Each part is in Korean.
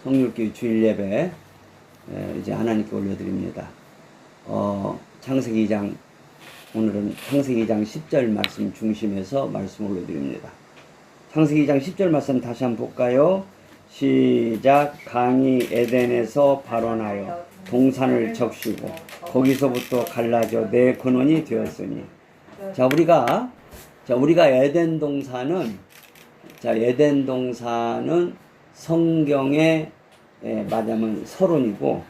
성육교회 주일 예배 이제 하나님께 올려드립니다. 창세기 2장, 오늘은 창세기 2장 10절 말씀 중심에서 말씀 올려드립니다. 창세기 2장 10절 말씀 다시 한번 볼까요? 시작. 강이 에덴에서 발원하여 동산을 적시고 거기서부터 갈라져 네 근원이 되었으니. 자, 우리가 에덴 동산은 성경의 말하자면 서론이고,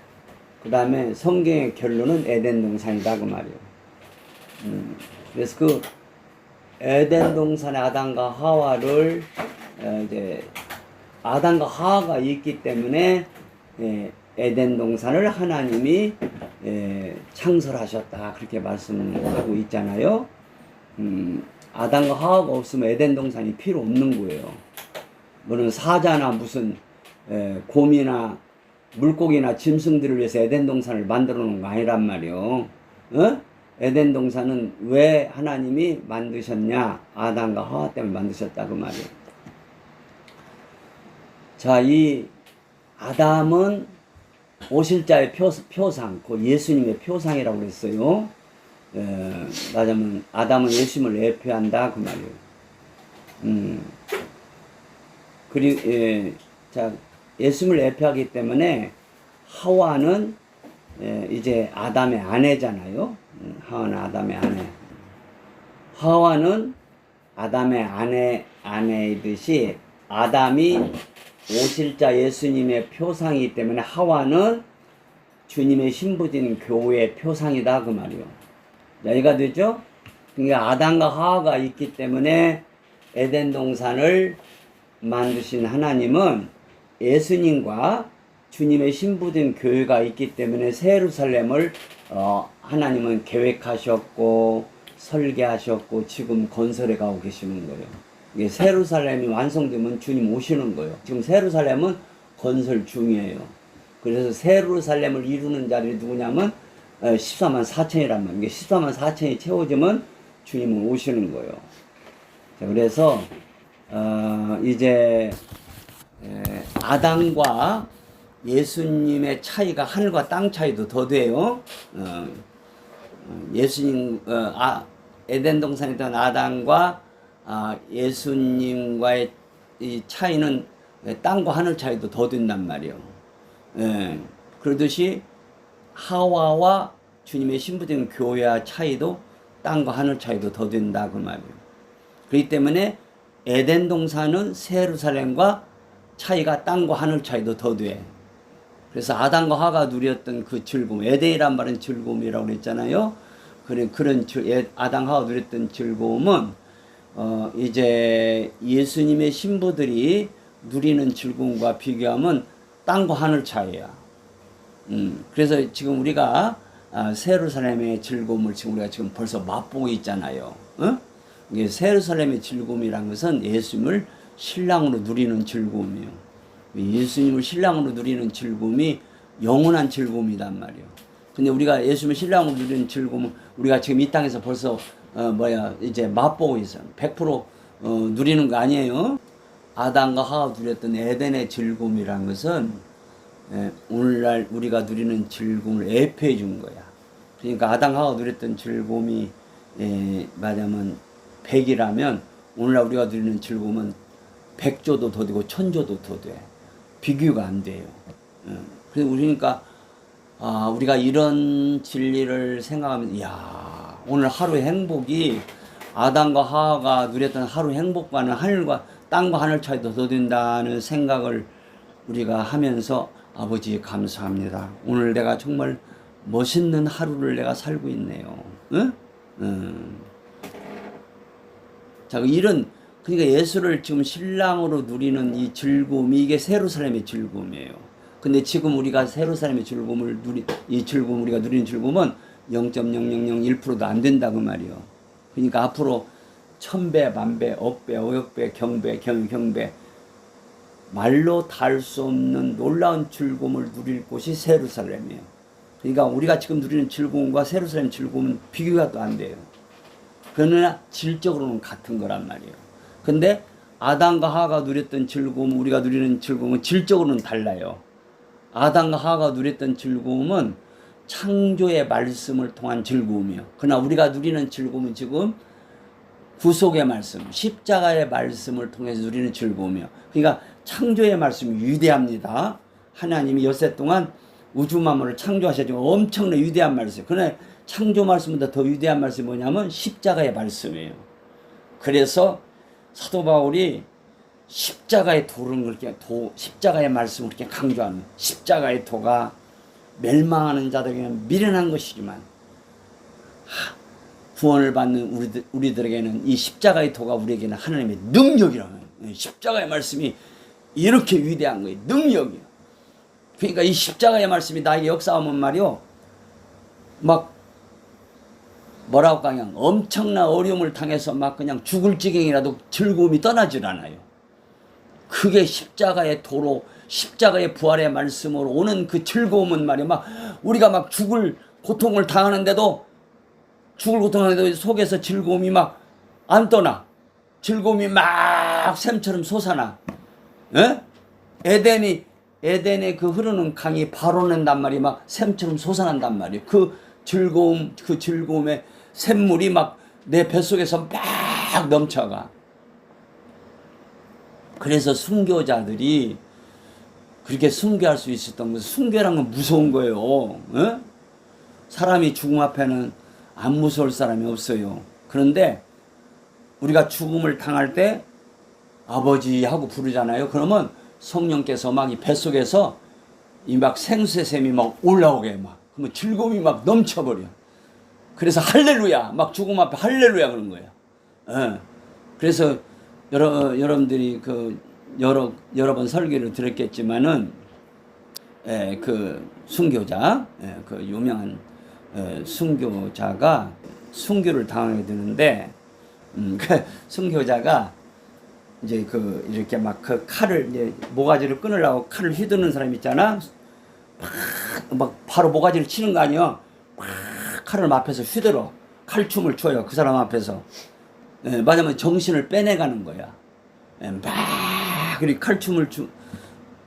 그 다음에 성경의 결론은 에덴 동산이다 그 말이에요. 그래서 그 에덴 동산의 아담과 하와를 이제 아담과 하와가 있기 때문에 에덴 동산을 하나님이 창설하셨다 그렇게 말씀하고 있잖아요. 아담과 하와가 없으면 에덴 동산이 필요 없는 거예요. 뭐는 사자나 무슨 곰이나 물고기나 짐승들을 위해서 에덴 동산을 만들어 놓은 거 아니란 말이요. 에덴 동산은 왜 하나님이 만드셨냐? 아담과 하와 때문에 만드셨다 그 말이에요. 자, 이 아담은 오실자의 표상, 그 예수님의 표상이라고 그랬어요. 말하자면 아담은 예수님을 예표한다 그 말이에요. 그리고 자, 예수님을 예표하기 때문에 하와는 이제 아담의 아내잖아요. 하와는 아담의 아내. 하와는 아담의 아내이듯이 아담이 오실자 예수님의 표상이기 때문에 하와는 주님의 신부진 교회의 표상이다 그 말이요. 이해가 되죠? 그러니까 아담과 하와가 있기 때문에 에덴 동산을 만드신 하나님은 예수님과 주님의 신부된 교회가 있기 때문에 새 예루살렘을 하나님은 계획하셨고 설계하셨고 지금 건설해 가고 계시는 거예요. 이게 새 예루살렘이 완성되면 주님 오시는 거예요. 지금 새 예루살렘은 건설 중이에요. 그래서 새 예루살렘을 이루는 자들이 누구냐면 14만 4천이란 말이에요. 이게 14만 4천이 채워지면 주님은 오시는 거예요. 자, 그래서 이제 아담과 예수님의 차이가 하늘과 땅 차이도 더 돼요. 예수님 에덴 동산에 있던 아담과 예수님과의 이 차이는 땅과 하늘 차이도 더 된단 말이에요. 그러듯이 하와와 주님의 신부된 교회와 차이도 땅과 하늘 차이도 더 된다 그 말이에요. 그렇기 때문에 에덴 동산은 새 예루살렘과 차이가 땅과 하늘 차이도 더 돼. 그래서 아담과 하와가 누렸던 그 즐거움, 에덴이란 말은 즐거움이라고 그랬잖아요. 그런 아담과 하와가 누렸던 즐거움은 이제 예수님의 신부들이 누리는 즐거움과 비교하면 땅과 하늘 차이야. 그래서 지금 우리가 새 예루살렘의 즐거움을 지금 우리가 지금 벌써 맛보고 있잖아요. 이게 새 예루살렘의 즐거움이란 것은 예수님을 신랑으로 누리는 즐거움이에요. 예수님을 신랑으로 누리는 즐거움이 영원한 즐거움이란 말이에요. 근데 우리가 예수님을 신랑으로 누리는 즐거움은 우리가 지금 이 땅에서 벌써 이제 맛보고 있어요. 100% 누리는 거 아니에요. 아담과 하와 누렸던 에덴의 즐거움이란 것은 오늘날 우리가 누리는 즐거움을 예표해 준 거야. 그러니까 아담과 하와 누렸던 즐거움이 말하자면 100이라면 오늘날 우리가 누리는 즐거움은 100조도 더 되고 1000조도 더 돼. 비교가 안 돼요. 그래서 그러니까 우리가 이런 진리를 생각하면 오늘 하루의 행복이 아담과 하와가 누렸던 하루 행복과는 하늘과 땅과 하늘 차이도 더 된다는 생각을 우리가 하면서 아버지 감사합니다. 오늘 내가 정말 멋있는 하루를 내가 살고 있네요. 자, 그러니까 예수를 지금 신랑으로 누리는 이 즐거움이 이게 새 예루살렘의 즐거움이에요. 근데 지금 우리가 새 예루살렘의 즐거움을 우리가 누리는 즐거움은 0.0001%도 안 된다 그 말이에요. 그러니까 앞으로 1000배, 만배, 억배, 억역배, 경배 말로 닿을 수 없는 놀라운 즐거움을 누릴 곳이 새 예루살렘이에요. 그러니까 우리가 지금 누리는 즐거움과 새 예루살렘 즐거움은 비교가 또 안 돼요. 그러나 질적으로는 같은 거란 말이에요. 근데 아담과 하와가 누렸던 즐거움, 우리가 누리는 즐거움은 질적으로는 달라요. 아담과 하와가 누렸던 즐거움은 창조의 말씀을 통한 즐거움이요. 그러나 우리가 누리는 즐거움은 지금 구속의 말씀, 십자가의 말씀을 통해서 누리는 즐거움이요. 그러니까 창조의 말씀이 위대합니다. 하나님이 엿새 동안 우주 만물을 창조하셨지만 엄청난 위대한 말씀. 그러나 창조 말씀보다 더 위대한 말씀이 뭐냐면 십자가의 말씀이에요. 그래서 사도 바울이 십자가의 도를 그렇게 십자가의 말씀을 그렇게 강조하는, 십자가의 도가 멸망하는 자들에게는 미련한 것이지만 구원을 받는 우리들에게는 이 십자가의 도가 우리에게는 하나님의 능력이라는, 십자가의 말씀이 이렇게 위대한 거예요. 능력이요. 그러니까 이 십자가의 말씀이 나에게 역사하면 말이요, 막 뭐라고 그냥 엄청난 어려움을 당해서 막 그냥 죽을 지경이라도 즐거움이 떠나질 않아요. 그게 십자가의 도로, 십자가의 부활의 말씀으로 오는 그 즐거움은 말이야, 막 우리가 막 죽을 고통을 당하는데도 속에서 즐거움이 막 안 떠나. 즐거움이 막 샘처럼 솟아나. 에? 에덴에 그 흐르는 강이 발원한단 말이 막 샘처럼 솟아난단 말이에요. 그 즐거움의 샘물이 막 내 뱃속에서 막 넘쳐가. 그래서 순교자들이 그렇게 순교할 수 있었던 것은, 순교라는 건 무서운 거예요. 에? 사람이 죽음 앞에는 안 무서울 사람이 없어요. 그런데 우리가 죽음을 당할 때 아버지 하고 부르잖아요. 그러면 성령께서 막 이 뱃속에서 이 막 생수의 샘이 막 올라오게 막, 그러면 즐거움이 막 넘쳐버려. 그래서 할렐루야, 막 죽음 앞에 할렐루야 그런 거예요. 예. 그래서 여러분들이 그 여러 번 설교를 들었겠지만은, 그 순교자, 그 유명한 순교자가 순교를 당하게 되는데, 그 순교자가 이제 그 이렇게 막 그 칼을 이제 모가지를 끊으려고 칼을 휘두르는 사람 있잖아. 막 바로 모가지를 치는 거 아니야. 막 칼을 앞에서 휘둘러 칼춤을 춰요. 그 사람 앞에서. 맞으면 정신을 빼내가는 거야. 막 이렇게 칼춤을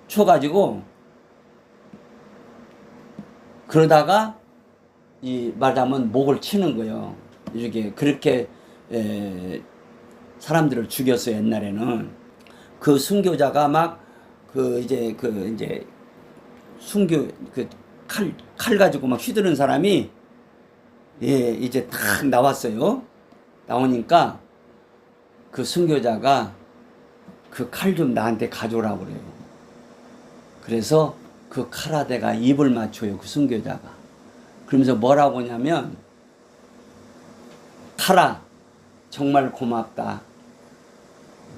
춰가지고, 그러다가 이 말하자면 목을 치는 거예요. 이렇게 그렇게 사람들을 죽였어요. 옛날에는 그 순교자가 막 그 이제 순교 그 칼 가지고 막 휘두르는 사람이 이제 탁 나왔어요. 나오니까 그 순교자가 그 칼 좀 나한테 가져오라고 그래요. 그래서 그 칼아대가 입을 맞춰요. 그 순교자가. 그러면서 뭐라고 하냐면, 칼아, 정말 고맙다.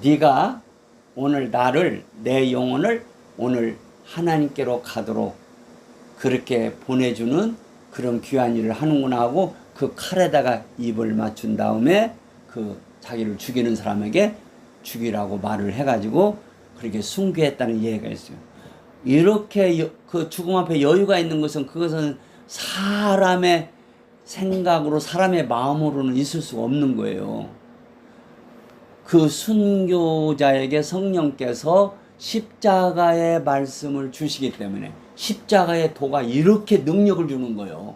네가 오늘 내 영혼을 오늘 하나님께로 가도록 그렇게 보내주는 그런 귀한 일을 하는구나 하고, 그 칼에다가 입을 맞춘 다음에 그 자기를 죽이는 사람에게 죽이라고 말을 해가지고 그렇게 순교했다는 이해가 있어요. 이렇게 그 죽음 앞에 여유가 있는 것은, 그것은 사람의 생각으로, 사람의 마음으로는 있을 수가 없는 거예요. 그 순교자에게 성령께서 십자가의 말씀을 주시기 때문에, 십자가의 도가 이렇게 능력을 주는 거예요.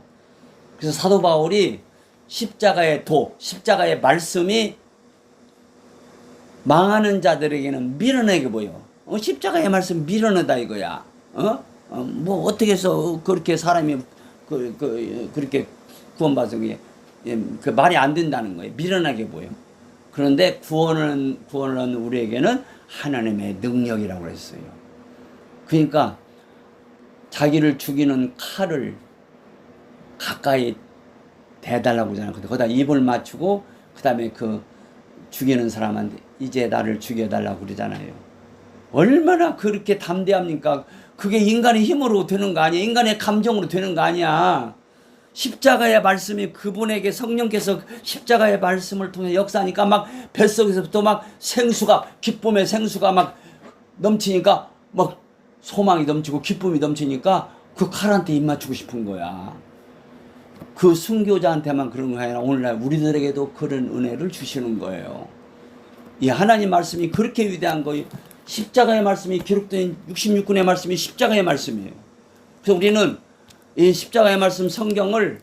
그래서 사도 바울이 십자가의 도, 십자가의 말씀이 망하는 자들에게는 미련하게 보여. 십자가의 말씀 미련하다 이거야. 뭐 어떻게 해서 그렇게 사람이 그렇게 구원받아서 그 말이 안 된다는 거예요. 미련하게 보여. 그런데 구원은 우리에게는 하나님의 능력이라고 했어요. 그러니까 자기를 죽이는 칼을 가까이 대달라고 하잖아요. 거기다 입을 맞추고 그 다음에 그 죽이는 사람한테 이제 나를 죽여달라고 그러잖아요. 얼마나 그렇게 담대합니까? 그게 인간의 힘으로 되는 거 아니야. 인간의 감정으로 되는 거 아니야. 십자가의 말씀이 그분에게 성령께서 십자가의 말씀을 통해 역사하니까 막 뱃속에서부터 막 기쁨의 생수가 막 넘치니까 막 소망이 넘치고 기쁨이 넘치니까 그 칼한테 입 맞추고 싶은 거야. 그 순교자한테만 그런 거 아니라 오늘날 우리들에게도 그런 은혜를 주시는 거예요. 이 하나님 말씀이 그렇게 위대한 거예요. 십자가의 말씀이 기록된 66권의 말씀이 십자가의 말씀이에요. 그래서 우리는 이 십자가의 말씀 성경을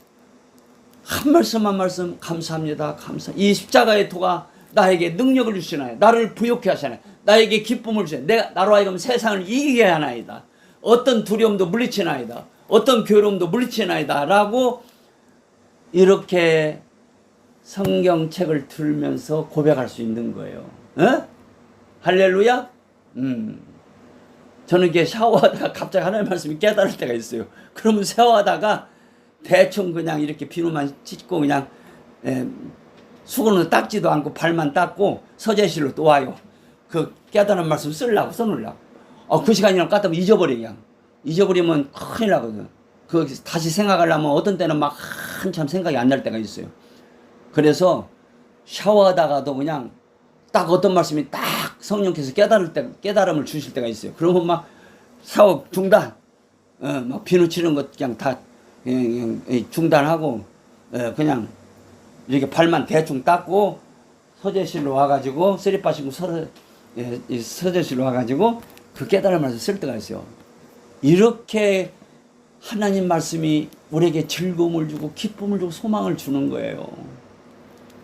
한 말씀 한 말씀 감사합니다. 이 십자가의 도가 나에게 능력을 주시나요? 나를 부욕케 하시나요? 나에게 기쁨을 주시나요? 내가 나로 하여금 세상을 이기게 하나이다. 어떤 두려움도 물리치나이다. 어떤 괴로움도 물리치나이다. 라고 이렇게 성경책을 들으면서 고백할 수 있는 거예요. 어? 할렐루야? 저는 이게 샤워하다가 갑자기 하나님 말씀이 깨달을 때가 있어요. 그러면 샤워하다가 대충 그냥 이렇게 비누만 씻고 그냥 수건으로 닦지도 않고 발만 닦고 서재실로 또 와요. 그 깨달은 말씀 써놓으려고. 그 시간이랑 까다면 잊어버리면 큰일 나거든. 그 다시 생각하려면 어떤 때는 막 한참 생각이 안 날 때가 있어요. 그래서 샤워하다가도 그냥 딱 어떤 말씀이 딱 성령께서 깨달음을 주실 때가 있어요. 그러면 막 샤워 중단, 막 비누 치는 것 그냥 다 중단하고 그냥 이렇게 발만 대충 닦고 서재실로 와가지고 쓰리빠 신고 서재실로 와가지고 그 깨달은 말씀 쓸 때가 있어요. 이렇게 하나님 말씀이 우리에게 즐거움을 주고 기쁨을 주고 소망을 주는 거예요.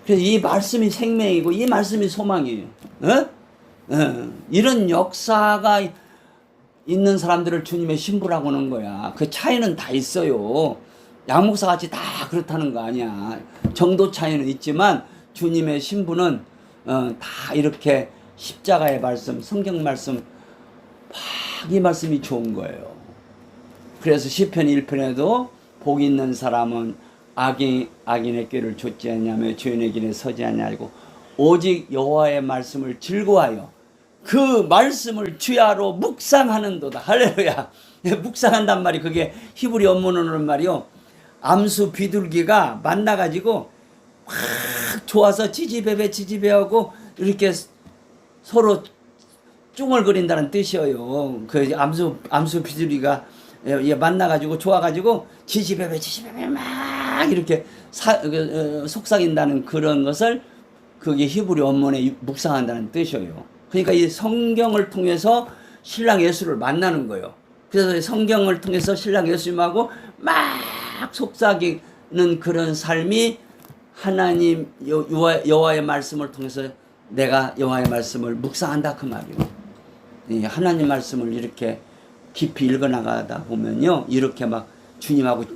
그래서 이 말씀이 생명이고 이 말씀이 소망이에요. 이런 역사가 있는 사람들을 주님의 신부라고 하는 거야. 그 차이는 다 있어요. 양목사 같이 다 그렇다는 거 아니야. 정도 차이는 있지만 주님의 신부는 다 이렇게 십자가의 말씀, 성경 말씀 막 이 말씀이 좋은 거예요. 그래서 시편 1편에도 복 있는 사람은 악인의 꾀를 좇지 않냐며 죄인의 길에 서지 않냐고 오직 여호와의 말씀을 즐거워하여 그 말씀을 주야로 묵상하는도다. 할렐루야. 묵상한단 말이 그게 히브리 원문으로 말이요. 암수 비둘기가 만나가지고 확 좋아서 지지배배하고 이렇게 서로 쭝얼거린다는 뜻이에요. 그 암수 비둘기가 만나가지고 좋아가지고 지지배배 막 이렇게 속삭인다는 그런 것을 그게 히브리 원문에 묵상한다는 뜻이에요. 그러니까 이 성경을 통해서 신랑 예수를 만나는 거예요. 그래서 성경을 통해서 신랑 예수님하고 막 속삭이는 그런 삶이 하나님 여호와의 말씀을 통해서 내가 여호와의 말씀을 묵상한다 그 말이에요. 하나님 말씀을 이렇게 깊이 읽어나가다 보면요, 이렇게 막 주님하고 막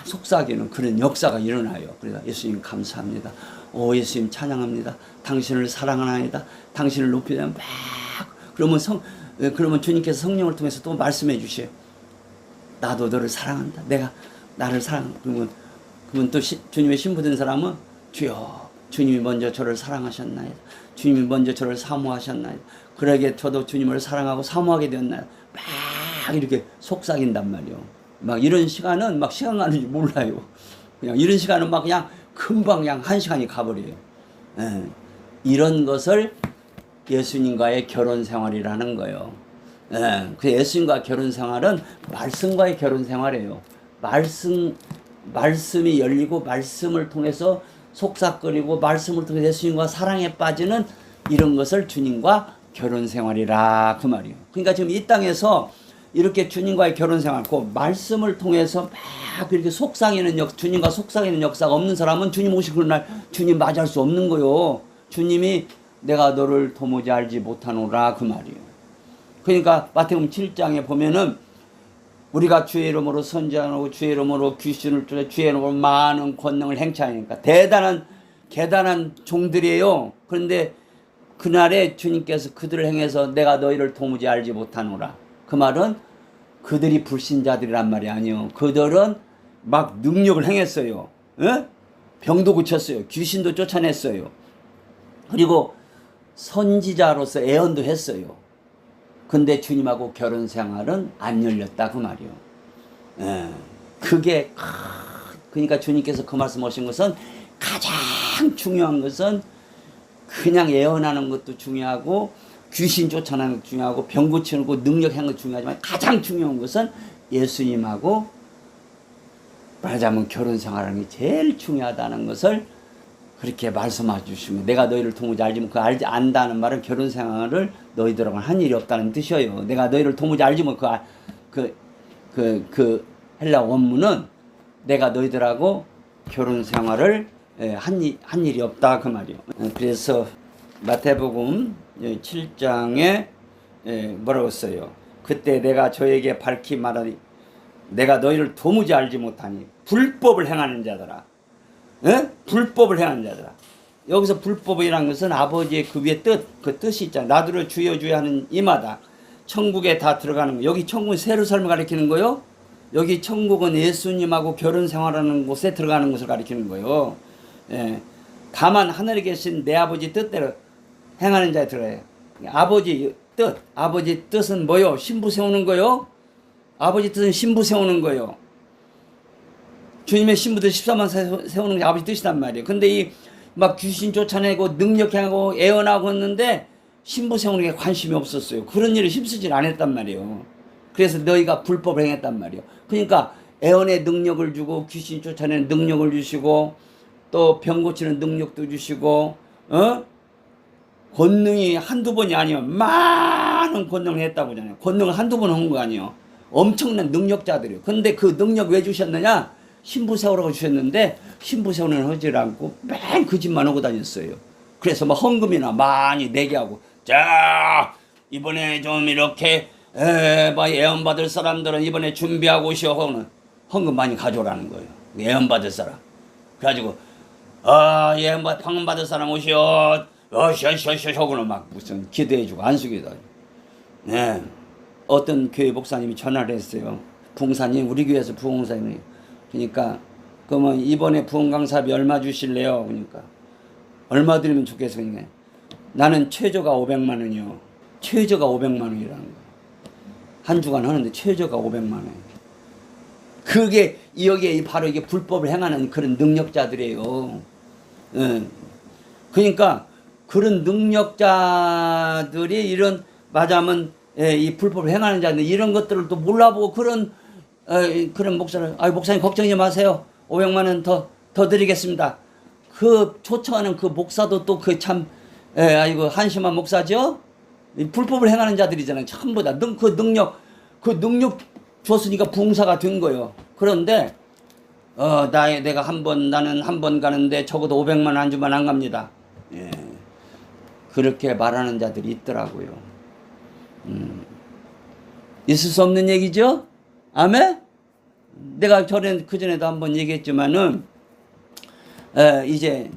속삭이는 그런 역사가 일어나요. 그래서 예수님 감사합니다. 오 예수님 찬양합니다. 당신을 사랑하나이다. 당신을 높이다. 막 그러면 주님께서 성령을 통해서 또 말씀해 주셔요. 나도 너를 사랑한다. 내가 나를 그러면 또 주님의 신부된 사람은 주여 주님이 먼저 저를 사랑하셨나이다. 주님이 먼저 저를 사모하셨나이다. 그러게 저도 주님을 사랑하고 사모하게 되었나이다. 막 이렇게 속삭인단 말이요. 막 이런 시간은 막 시간 가는 줄 몰라요. 그냥 이런 시간은 막 그냥 금방 그냥 한 시간이 가버려요. 이런 것을 예수님과의 결혼 생활이라는 거예요. 그 예수님과 결혼 생활은 말씀과의 결혼 생활이에요. 말씀이 열리고 말씀을 통해서 속삭거리고 말씀을 통해서 예수님과 사랑에 빠지는 이런 것을 주님과 결혼 생활이라 그 말이에요. 그러니까 지금 이 땅에서 이렇게 주님과의 결혼 생활, 그 말씀을 통해서 막 이렇게 주님과 속삭이는 역사가 없는 사람은 주님 오신 그날 주님 맞이할 수 없는 거요. 주님이 내가 너를 도무지 알지 못하노라 그 말이에요. 그러니까 마태복음 7장에 보면은 우리가 주의 이름으로 선지하고 주의 이름으로 귀신을 쫓아 주의 이름으로 많은 권능을 행차하니까 대단한 종들이에요. 그런데 그날에 주님께서 그들을 행해서 내가 너희를 도무지 알지 못하노라. 그 말은 그들이 불신자들이란 말이 아니에요. 그들은 막 능력을 행했어요. 병도 고쳤어요. 귀신도 쫓아냈어요. 그리고 선지자로서 애언도 했어요. 근데 주님하고 결혼 생활은 안 열렸다 그 말이에요. 그게 그러니까 주님께서 그 말씀 하신 것은 가장 중요한 것은 그냥 예언하는 것도 중요하고 귀신 쫓아내는 것도 중요하고 병 고치는 거 능력하는 것도 중요하지만 가장 중요한 것은 예수님하고 말하자면 결혼 생활하는 게 제일 중요하다는 것을 그렇게 말씀해 주시면 내가 너희를 도무지 알지만 그 알지 안다는 말은 결혼 생활을 너희들하고는 한 일이 없다는 뜻이에요. 내가 너희를 도무지 알지만 그 헬라 원문은 내가 너희들하고 결혼 생활을 한 일이 없다 그 말이요. 그래서 마태복음 7장에 뭐라고 써요? 그때 내가 저에게 밝히 말하니 내가 너희를 도무지 알지 못하니 불법을 행하는 자들아. 불법을 행하는 자들아. 여기서 불법이라는 것은 아버지의 그 위에 그 뜻이 있잖아. 나더러 주여 주여 하는 이마다 천국에 다 들어가는 거. 여기 천국은 새로 삶을 가리키는 거요. 여기 천국은 예수님하고 결혼 생활하는 곳에 들어가는 것을 가리키는 거요. 다만 하늘에 계신 내 아버지 뜻대로 행하는 자에 들어가요. 아버지 뜻은 뭐요? 신부 세우는 거요. 아버지 뜻은 신부 세우는 거요. 주님의 신부들 14만 세우는 게 아버지 뜻이란 말이에요. 근데 이 막 귀신 쫓아내고 능력하고 애언하고 했는데 신부 세우는 게 관심이 없었어요. 그런 일을 힘쓰질 않았단 말이에요. 그래서 너희가 불법을 행했단 말이에요. 그러니까 애언의 능력을 주고 귀신 쫓아내는 능력을 주시고 또 병 고치는 능력도 주시고 권능이 한두 번이 아니요 많은 권능을 했다고 하잖아요. 권능을 한두 번 한 거 아니에요. 엄청난 능력자들이에요. 근데 그 능력 왜 주셨느냐? 신부 세우라고 주셨는데 신부 세우는 하지 않고 맨 거짓만 하고 다녔어요. 그래서 뭐 헌금이나 많이 내게 하고 자 이번에 좀 이렇게 애원 받을 사람들은 이번에 준비하고 오시오 하고는 헌금 많이 가져오라는 거예요. 애원 받을 사람. 그래가지고 방금 받을 사람 오시오. 하고는 막 무슨 기도해주고 안수기도 하고. 네. 어떤 교회 목사님이 전화를 했어요. 부흥사님 우리 교회에서 부흥사님이 그러니까 그러면 이번에 부흥 강사비 얼마 주실래요? 그러니까 얼마 드리면 좋겠어요? 그러니까 나는 최저가 500만 원이요. 최저가 500만 원이라는 거예요. 한 주간 하는데 최저가 500만 원. 그게 여기에 바로 이게 불법을 행하는 그런 능력자들이에요. 그러니까 그런 능력자들이 이런 맞으면 이 불법을 행하는 자들 이런 것들을 또 몰라보고 그런 목사를 목사님 걱정하지 마세요. 500만 원 더 드리겠습니다. 그 초청하는 그 목사도 또 그 참 한심한 목사죠. 불법을 행하는 자들이잖아요. 전부 다 그 능력 줬으니까 부흥사가 된 거예요. 그런데 내가 나는 한 번 가는데 적어도 500만 원 안 주면 안 갑니다. 그렇게 말하는 자들이 있더라고요. 있을 수 없는 얘기죠? 아멘? 내가 그전에도 한번 얘기했지만은, 이제,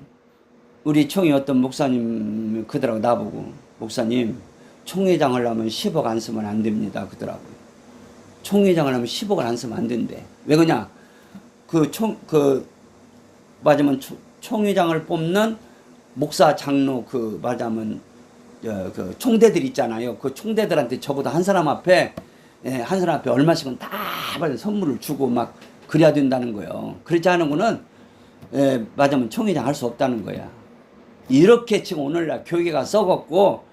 우리 총회 어떤 목사님 그러더라고, 나보고. 목사님, 총회장을 하면 10억 안 쓰면 안 됩니다. 그러더라고요. 총회장을 하면 10억을 안 쓰면 안 된대. 왜 그러냐? 맞으면 총회장을 뽑는 목사, 장로, 맞으면, 그 총대들 있잖아요. 그 총대들한테 저보다 한 사람 앞에 얼마씩은 다 선물을 주고 막 그래야 된다는 거예요. 그렇지 않은 거는 맞으면 총회장 할 수 없다는 거야. 이렇게 지금 오늘날 교회가 썩었고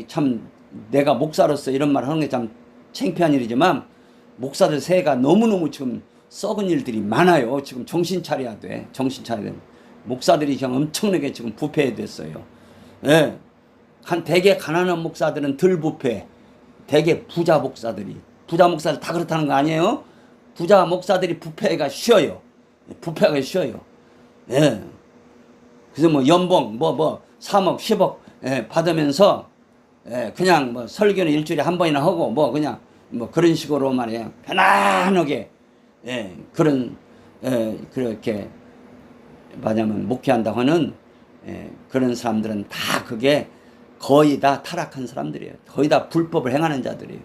참 내가 목사로서 이런 말 하는 게 참 창피한 일이지만 목사들 세가 너무너무 지금 썩은 일들이 많아요. 지금 정신 차려야 돼. 정신 차려야 돼. 목사들이 지금 엄청나게 지금 부패됐어요. 되게 가난한 목사들은 덜 부패. 되게 부자 목사들 다 그렇다는 거 아니에요? 부자 목사들이 부패가 쉬워요. 부패가 쉬워요. 그래서 뭐 연봉 3억 10억 받으면서 그냥 뭐 설교는 일주일에 한 번이나 하고 뭐 그냥 뭐 그런 식으로 말이에요. 편안하게 그렇게 말하자면 목회한다고 하는 그런 사람들은 다 그게 거의 다 타락한 사람들이에요. 거의 다 불법을 행하는 자들이에요.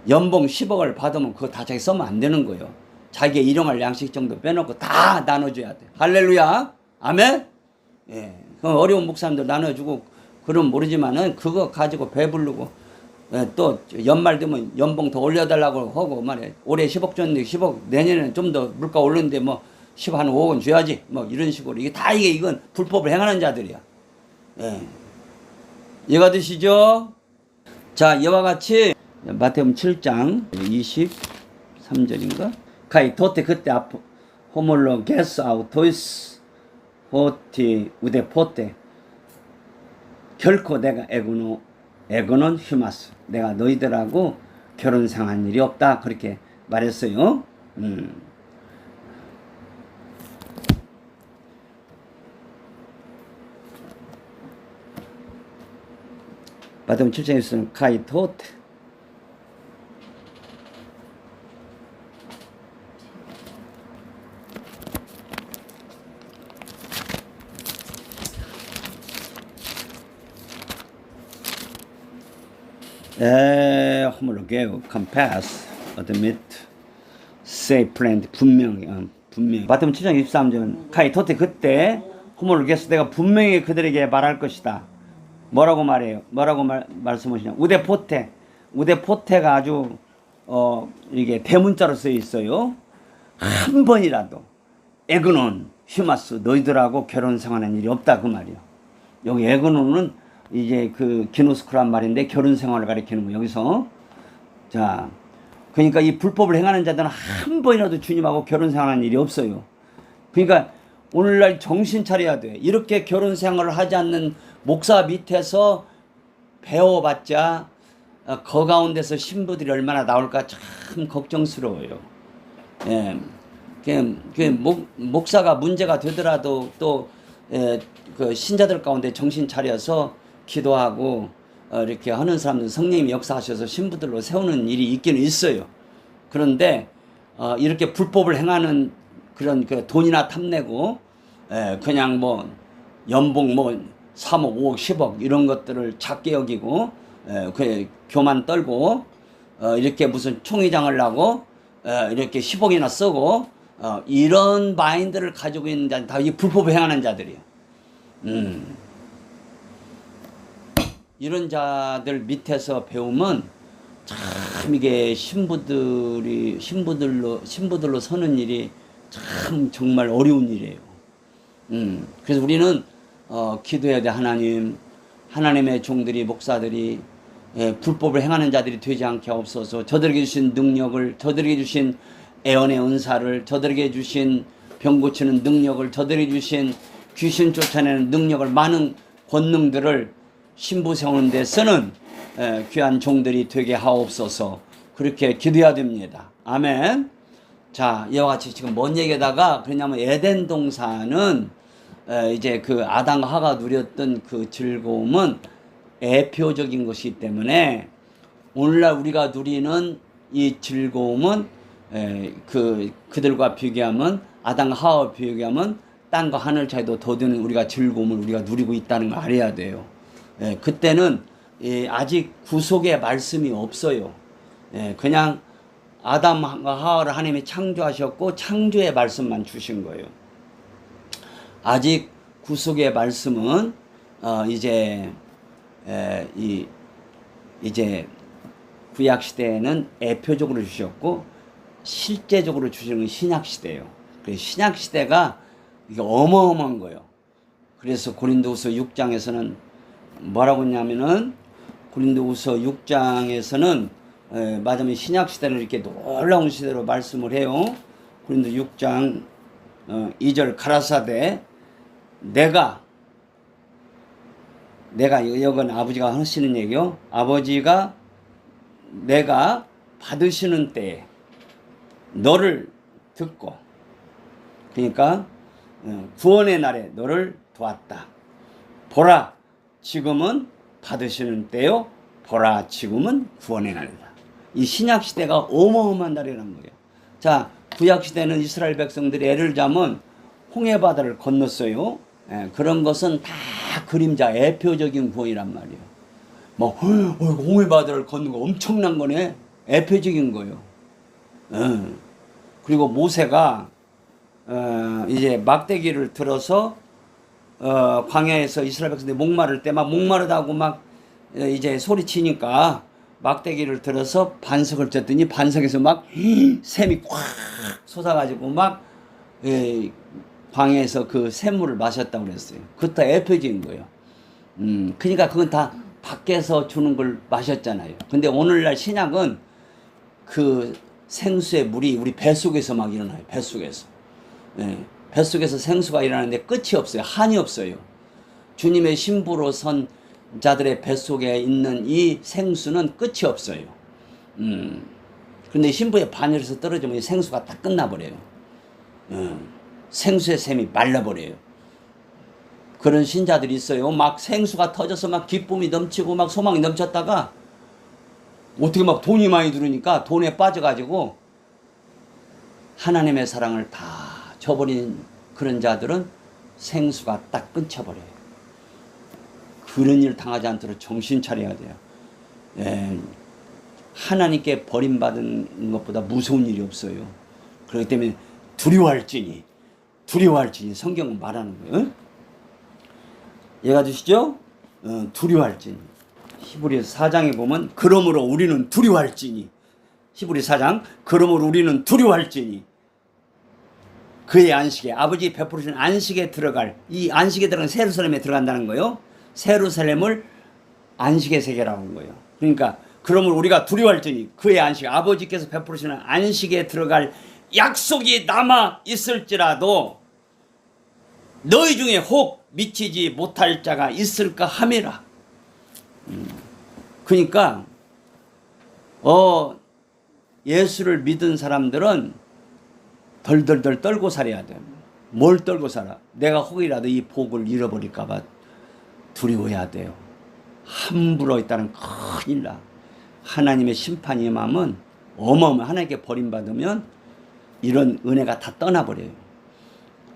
연봉 10억을 받으면 그거 다 자기 쓰면 안 되는 거예요. 자기의 일용할 양식 정도 빼놓고 다 나눠줘야 돼. 할렐루야. 아멘. 그 어려운 목사님들 나눠주고 그럼 모르지만은 그거 가지고 배부르고 또 연말 되면 연봉 더 올려달라고 하고 말이야. 올해 10억 줬는데 10억 내년에는 좀 더 물가 오르는데 뭐 10 한 5억은 줘야지. 뭐 이런 식으로 이건 불법을 행하는 자들이야. 이해가 되시죠? 자, 이와 같이 마태복음 7장 23절인가? 가히 도태 그때 호몰로게스 아우토이스 호티 우데 포테 결코 내가 에고는 휴마스 내가 너희들하고 결혼 생활한 일이 없다 그렇게 말했어요. 바텀 7장에서는 카이토테 호몰로게오 컴패스 어드밋 세이 플랜드 분명히 바텀 7장 23절 카이토테 그때 호몰로게스 내가 분명히 그들에게 말할 것이다. 뭐라고 말해요? 뭐라고 말씀하시냐? 우데포테가 아주 이게 대문자로 쓰여 있어요. 한 번이라도 에그논 휴마스 너희들하고 결혼 생활한 일이 없다 그 말이요. 여기 에그논은 이제 그 기노스크란 말인데 결혼 생활을 가리키는 거 여기서 자 그러니까 이 불법을 행하는 자들은 한 번이라도 주님하고 결혼 생활한 일이 없어요. 그러니까 오늘날 정신 차려야 돼. 이렇게 결혼 생활을 하지 않는 목사 밑에서 배워봤자 그 가운데서 신부들이 얼마나 나올까 참 걱정스러워요. 예. 목사가 문제가 되더라도 또 그 신자들 가운데 정신 차려서 기도하고 이렇게 하는 사람들 성령님이 역사하셔서 신부들로 세우는 일이 있기는 있어요. 그런데 이렇게 불법을 행하는 그런 그 돈이나 탐내고 그냥 뭐 연봉 뭐 3억 5억 10억 이런 것들을 작게 여기고 그 교만 떨고 이렇게 무슨 총회장을 하고 이렇게 10억이나 쓰고 이런 마인드를 가지고 있는 자들 다 이 불법을 행하는 자들이에요. 이런 자들 밑에서 배우면 참 이게 신부들로 서는 일이 참 정말 어려운 일이에요. 그래서 우리는 기도해야 돼. 하나님의 종들이 목사들이 불법을 행하는 자들이 되지 않게 하옵소서. 저들에게 주신 능력을, 저들에게 주신 애언의 은사를, 저들에게 주신 병 고치는 능력을, 저들에게 주신 귀신 쫓아내는 능력을, 많은 권능들을 신부 세우는 데 쓰는 귀한 종들이 되게 하옵소서. 그렇게 기도해야 됩니다. 아멘. 자, 이와 같이 지금 뭔 얘기에다가 그러냐면 에덴 동산은 이제 그 아담과 하가 누렸던 그 즐거움은 애표적인 것이기 때문에 오늘날 우리가 누리는 이 즐거움은 그들과 비교하면 아담과 하와 비교하면 땅과 하늘 차이도 더드는 우리가 즐거움을 우리가 누리고 있다는 걸 알아야 돼요. 그때는 아직 구속의 말씀이 없어요. 그냥 아담과 하와를 하나님이 창조하셨고 창조의 말씀만 주신 거예요. 아직 구속의 말씀은 이제 구약 시대에는 애표적으로 주셨고 실제적으로 주시는 건 신약 시대예요. 그 신약 시대가 이게 어마어마한 거예요. 그래서 고린도후서 6장에서는 뭐라고 했냐면은 고린도후서 6장에서는 맞으면 신약 시대를 이렇게 놀라운 시대로 말씀을 해요. 고린도 6장 2절 가라사대 내가 이건 아버지가 하시는 얘기요. 아버지가 내가 받으시는 때에 너를 듣고 그러니까 구원의 날에 너를 도왔다. 보라 지금은 받으시는 때요. 보라 지금은 구원의 날이다. 이 신약 시대가 어마어마한 날이라는 거예요. 자, 구약 시대는 이스라엘 백성들이 애를 자면 홍해 바다를 건넜어요. 그런 것은 다 그림자 애표적인 구원이란 말이에요. 뭐 홍해 바다를 걷는 거 엄청난 거네. 애표적인 거예요. 그리고 모세가 이제 막대기를 들어서 광야에서 이스라엘 백성들이 목마를 때 막 목마르다고 막 이제 소리치니까 막대기를 들어서 반석을 쳤더니 반석에서 막 샘이 꽉 솟아가지고 막 광야에서 그 샘물을 마셨다고 그랬어요. 그것도 애표적인 거예요. 그러니까 그건 다 밖에서 주는 걸 마셨잖아요. 근데 오늘날 신약은 그 생수의 물이 우리 뱃속에서 막 일어나요. 뱃속에서. 예, 뱃속에서 생수가 일어나는데 끝이 없어요. 한이 없어요. 주님의 신부로 선 자들의 뱃속에 있는 이 생수는 끝이 없어요. 그런데 신부의 반열에서 떨어지면 이 생수가 다 끝나버려요. 생수의 샘이 말라버려요. 그런 신자들이 있어요. 막 생수가 터져서 막 기쁨이 넘치고 막 소망이 넘쳤다가 어떻게 막 돈이 많이 들으니까 돈에 빠져가지고 하나님의 사랑을 다 저버린 그런 자들은 생수가 딱 끊쳐버려요. 그런 일 당하지 않도록 정신 차려야 돼요. 예, 하나님께 버림받은 것보다 무서운 일이 없어요. 그렇기 때문에 두려워할지니 성경은 말하는 거예요. 이해가 되시죠? 두려워할지니. 히브리서 4장에 보면 그러므로 우리는 두려워할지니, 히브리 4장, 그러므로 우리는 두려워할지니 그의 안식에, 아버지 베풀으신 안식에 들어갈, 이 안식에 들어간 세루살렘에 들어간다는 거예요. 세루살렘을 안식의 세계라고 하는 거예요. 그러니까 그러므로 우리가 두려워할지니 그의 안식, 아버지께서 베풀으시는 안식에 들어갈 약속이 남아 있을지라도 너희 중에 혹 미치지 못할 자가 있을까 함이라. 그러니까 예수를 믿은 사람들은 덜덜덜 떨고 살아야 돼. 뭘 떨고 살아? 내가 혹이라도 이 복을 잃어버릴까 봐 두려워해야 돼요. 함부로 있다는 큰일 나. 하나님의 심판이 임하면 어마어마, 하나님께 버림받으면 이런 은혜가 다 떠나버려요.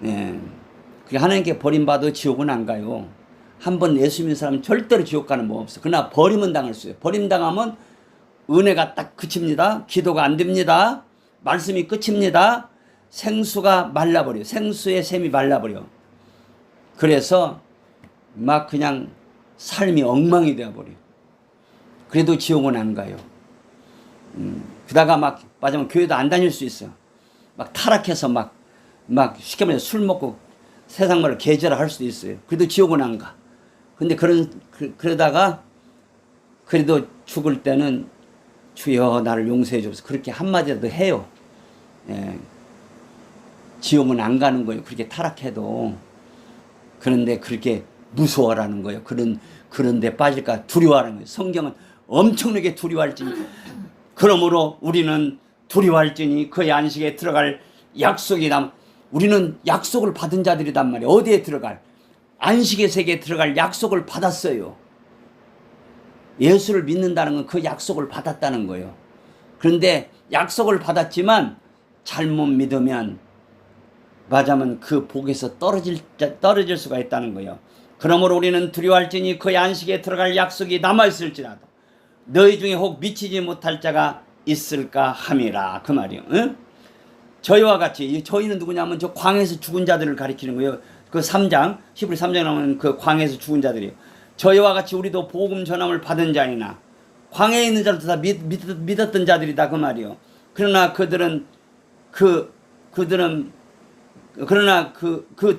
예. 하나님께 버림받아 지옥은 안 가요. 한번 예수 믿는 사람은 절대로 지옥 가는 법 없어. 그러나 버림은 당할 수 있어요. 버림당하면 은혜가 딱 그칩니다. 기도가 안 됩니다. 말씀이 끝입니다. 생수가 말라버려요. 생수의 샘이 말라버려. 그래서 막 그냥 삶이 엉망이 되어버려요. 그래도 지옥은 안 가요. 그러다가 막 맞으면 교회도 안 다닐 수 있어요. 막 타락해서 막 쉽게 말해서 술 먹고 세상 말로 개절을 할 수도 있어요. 그래도 지옥은 안 가. 근데 그러다가 그래도 죽을 때는 주여 나를 용서해 주옵소서 그렇게 한마디라도 해요. 예. 지옥은 안 가는 거예요. 그렇게 타락해도. 그런데 그렇게 무서워라는 거예요. 그런 데 빠질까 두려워하는 거예요. 성경은 엄청나게 두려워할지니 그러므로 우리는 두려워할지니 그의 안식에 들어갈 약속이 우리는 약속을 받은 자들이단 말이에요. 어디에 들어갈? 안식의 세계에 들어갈 약속을 받았어요. 예수를 믿는다는 건 그 약속을 받았다는 거예요. 그런데 약속을 받았지만 잘못 믿으면 맞으면 그 복에서 떨어질 수가 있다는 거예요. 그러므로 우리는 두려워할지니 그의 안식에 들어갈 약속이 남아있을지라도 너희 중에 혹 미치지 못할 자가 있을까 함이라. 그 말이요. 응? 저희와 같이, 저희는 누구냐면 저 광에서 죽은 자들을 가리키는 거예요. 그 3장, 히브리 3장에 나오는 그 광에서 죽은 자들이에요. 저희와 같이 우리도 복음 전함을 받은 자이나 광야에 있는 자들도 다 믿었던 자들이다. 그 말이요. 그러나 그들은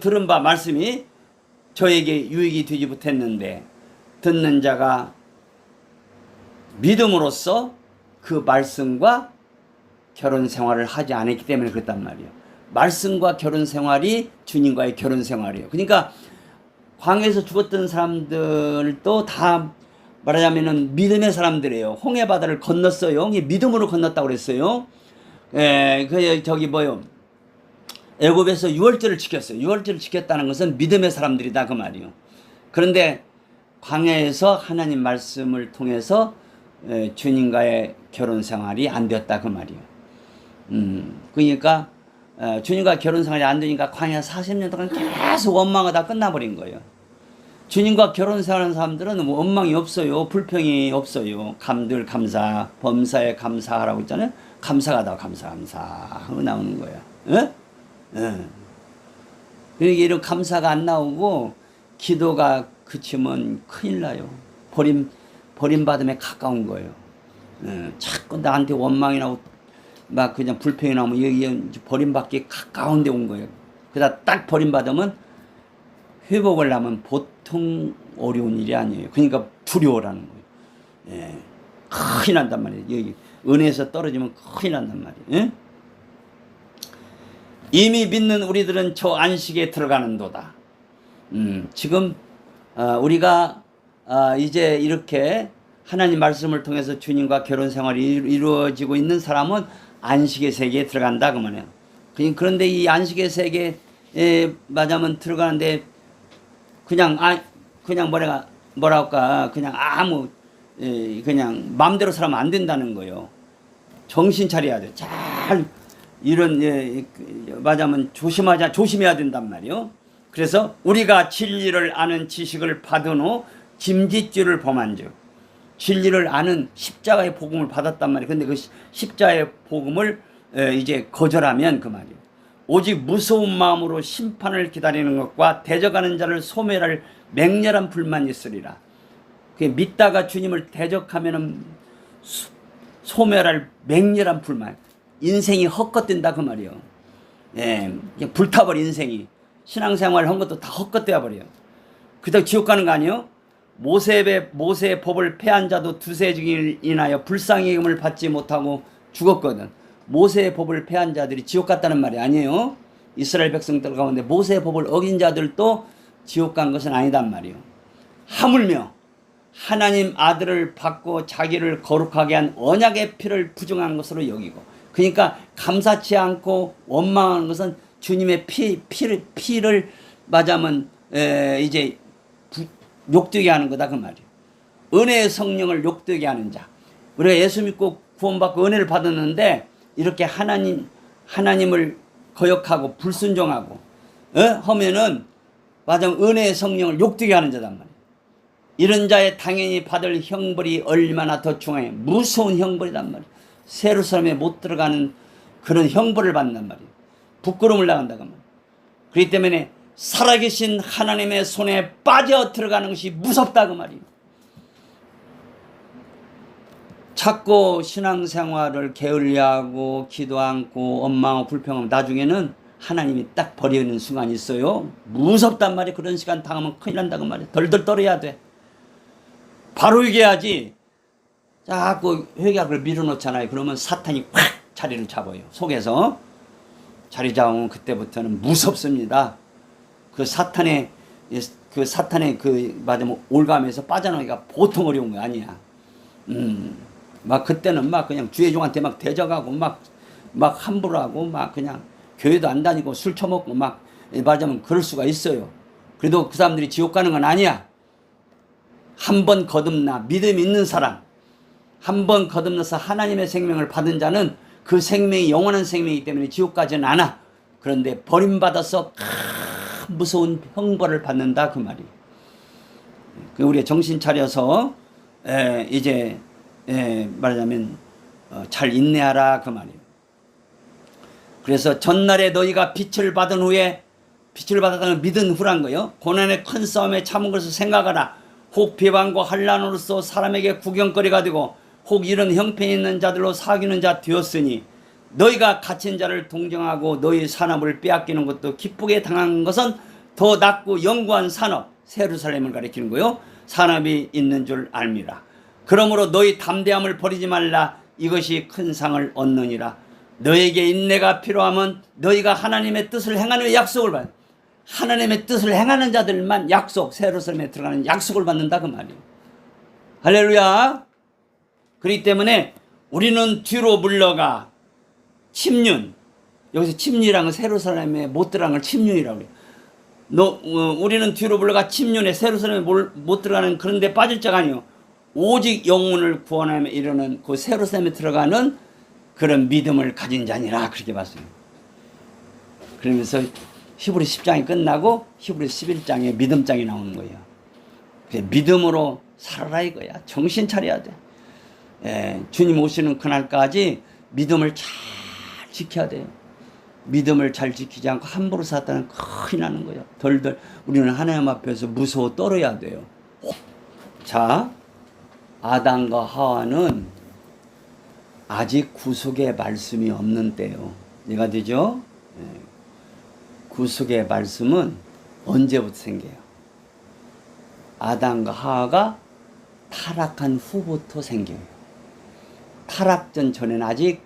들은 바 말씀이 저에게 유익이 되지 못했는데 듣는 자가 믿음으로써 그 말씀과 결혼 생활을 하지 않았기 때문에 그랬단 말이에요. 말씀과 결혼 생활이 주님과의 결혼 생활이에요. 그러니까 광야에서 죽었던 사람들도 다 말하자면은 믿음의 사람들이에요. 홍해 바다를 건넜어요. 믿음으로 건넜다고 그랬어요. 애굽에서 유월절을 지켰어요. 유월절을 지켰다는 것은 믿음의 사람들이다 그 말이에요. 그런데 광야에서 하나님 말씀을 통해서 주님과의 결혼 생활이 안 되었다 그 말이에요. 그러니까 주님과 결혼 생활이 안 되니까 광야 40년 동안 계속 원망하다 끝나버린 거예요. 주님과 결혼 생활하는 사람들은 뭐 원망이 없어요. 불평이 없어요. 감사, 범사에 감사하라고 있잖아요. 감사가 다 감사 하고 나오는 거예요. 그러니까 이런 감사가 안 나오고 기도가 그치면 큰일 나요. 버림받음에 가까운 거예요. 자꾸 나한테 원망이 나고 막 그냥 불평이 나오면 여기 버림받기 가까운 데 온 거예요. 그러다 딱 버림받으면 회복을 하면 보통 어려운 일이 아니에요. 그러니까 두려워라는 거예요. 예. 큰일 난단 말이에요. 여기 은혜에서 떨어지면 큰일 난단 말이에요. 예? 이미 믿는 우리들은 저 안식에 들어가는도다. 지금 우리가 이제 이렇게 하나님 말씀을 통해서 주님과 결혼 생활이 이루어지고 있는 사람은 안식의 세계에 들어간다 그 말이에요. 그런데 이 안식의 세계에 맞으면 들어가는데 그냥 뭐랄까 그냥 그냥 마음대로 살면 안 된다는 거예요. 정신 차려야 돼. 잘 이런 맞으면 조심해야 된단 말이에요. 그래서 우리가 진리를 아는 지식을 받은 후 짐짓줄을 범한즉, 진리를 아는 십자가의 복음을 받았단 말이에요. 근데 그 십자가의 복음을 이제 거절하면 그 말이에요. 오직 무서운 마음으로 심판을 기다리는 것과 대적하는 자를 소멸할 맹렬한 불만이 있으리라. 믿다가 주님을 대적하면은 소멸할 맹렬한 불만, 인생이 헛것된다 그 말이에요. 불타버린 인생이, 신앙생활 한 것도 다 헛것되어 버려요. 그렇다고 지옥 가는 거 아니에요? 모세의 법을 폐한 자도 두세 증인을 인하여 불쌍히 여김을 받지 못하고 죽었거든. 모세의 법을 폐한 자들이 지옥 갔다는 말이 아니에요. 이스라엘 백성들 가운데 모세의 법을 어긴 자들도 지옥 간 것은 아니단 말이에요. 하물며 하나님 아들을 받고 자기를 거룩하게 한 언약의 피를 부정한 것으로 여기고, 그러니까 감사치 않고 원망하는 것은 주님의 피를 맞으면 이제 욕되게 하는 거다 그 말이에요. 은혜의 성령을 욕되게 하는 자, 우리가 예수 믿고 구원받고 은혜를 받았는데 이렇게 하나님을 거역하고 불순종하고 하면은 맞으면 은혜의 성령을 욕되게 하는 자단 말이에요. 이런 자의 당연히 받을 형벌이 얼마나 더 중요해. 무서운 형벌이란 말이에요. 세루살렘에 못 들어가는 그런 형벌을 받는단 말이에요. 부끄러움을 당한다고 말이에요. 그렇기 때문에 살아계신 하나님의 손에 빠져 들어가는 것이 무섭다 그 말이에요. 자꾸 신앙생활을 게을리하고 기도 않고 원망하고 불평하면 나중에는 하나님이 딱 버리는 순간이 있어요. 무섭단 말이에요. 그런 시간 당하면 큰일 난다고 말이에요. 덜덜 떨어야 돼. 바로 얘기해야지. 자꾸 회개학을 밀어놓잖아요. 그러면 사탄이 확 자리를 잡아요. 속에서 자리 잡으면 그때부터는 무섭습니다. 그 사탄의 맞으면 올감에서 빠져나오기가 보통 어려운 거 아니야. 막 그때는 막 그냥 주의 종한테 막 대적하고 막 함부로 하고 막 그냥 교회도 안 다니고 술 처먹고 막 맞으면 그럴 수가 있어요. 그래도 그 사람들이 지옥 가는 건 아니야. 한 번 거듭나 믿음 있는 사람, 한 번 거듭나서 하나님의 생명을 받은 자는 그 생명이 영원한 생명이기 때문에 지옥 가지는 않아. 그런데 버림받아서 무서운 형벌을 받는다 그 말이에요. 우리가 정신 차려서 이제 말하자면 잘 인내하라 그 말이에요. 그래서 전날에 너희가 빛을 받은 후에, 빛을 받았다는 믿은 후란 거예요. 고난의 큰 싸움에 참은 것을 생각하라. 혹 비방과 환난으로서 사람에게 구경거리가 되고 혹 이런 형편이 있는 자들로 사귀는 자 되었으니, 너희가 갇힌 자를 동정하고 너희 산업을 빼앗기는 것도 기쁘게 당한 것은 더 낫고 영구한 산업, 세루살렘을 가리키는 거요. 산업이 있는 줄 알미라. 그러므로 너희 담대함을 버리지 말라. 이것이 큰 상을 얻느니라. 너에게 인내가 필요하면 너희가 하나님의 뜻을 행하는 약속을 받아. 하나님의 뜻을 행하는 자들만 세루살렘에 들어가는 약속을 받는다 그 말이에요. 할렐루야. 그렇기 때문에 우리는 뒤로 물러가 침륜, 여기서 침륜이라는 건 세루살렘에 못 들어가는 걸 침륜이라고 그래요. 우리는 뒤로 물러가 침륜에 세루살렘에 못 들어가는 그런 데 빠질 자가 아니요, 오직 영혼을 구원하며 이르는 그 세루살렘에 들어가는 그런 믿음을 가진 자니라 그렇게 봤어요. 그러면서 히브리 10장이 끝나고 히브리 11장에 믿음장이 나오는 거예요. 믿음으로 살아라 이거야. 정신 차려야 돼. 주님 오시는 그날까지 믿음을 잘 지켜야 돼요. 믿음을 잘 지키지 않고 함부로 살다는 큰일 나는 거예요. 우리는 하나님 앞에서 무서워 떨어야 돼요. 자, 아담과 하와는 아직 구속의 말씀이 없는 때요. 이해가 되죠? 구속의 말씀은 언제부터 생겨요? 아담과 하와가 타락한 후부터 생겨요. 타락 전에는 아직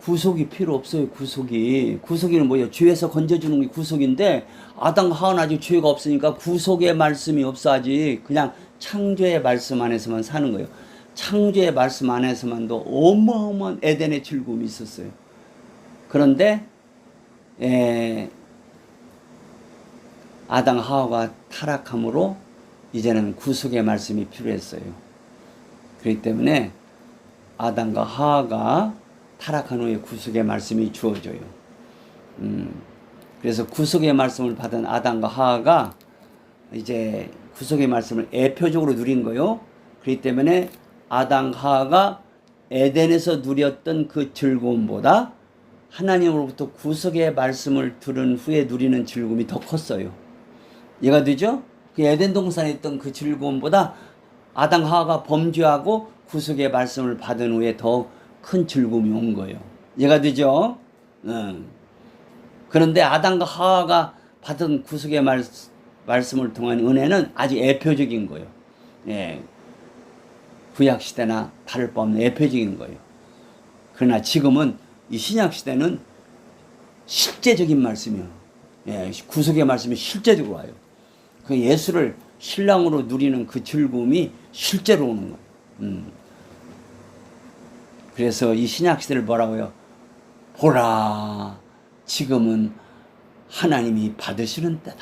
구속이 필요 없어요. 구속이는 뭐예요? 죄에서 건져주는 게 구속인데 아담과 하와는 아직 죄가 없으니까 구속의 말씀이 없어. 아직 그냥 창조의 말씀 안에서만 사는 거예요. 창조의 말씀 안에서만도 어마어마한 에덴의 즐거움이 있었어요. 그런데 아담 하와가 타락함으로 이제는 구속의 말씀이 필요했어요. 그렇기 때문에 아담과 하와가 타락한 후에 구속의 말씀이 주어져요. 그래서 구속의 말씀을 받은 아담과 하와가 이제 구속의 말씀을 애표적으로 누린 거요. 그렇기 때문에 아담 하와가 에덴에서 누렸던 그 즐거움보다 하나님으로부터 구속의 말씀을 들은 후에 누리는 즐거움이 더 컸어요. 이해가 되죠? 그 에덴 동산에 있던 그 즐거움보다 아담 하와가 범죄하고 구속의 말씀을 받은 후에 더 큰 즐거움이 온 거예요. 이해가 되죠? 그런데 아담과 하와가 받은 구속의 말씀을 통한 은혜는 아주 애표적인 거예요. 예. 구약 시대나 다를 바 없는 애표적인 거예요. 그러나 지금은 이 신약 시대는 실제적인 말씀이에요. 예. 구속의 말씀이 실제적으로 와요. 그 예수를 신랑으로 누리는 그 즐거움이 실제로 오는 거예요. 그래서 이 신약 시대를 뭐라고요? 보라, 지금은 하나님이 받으시는 때다.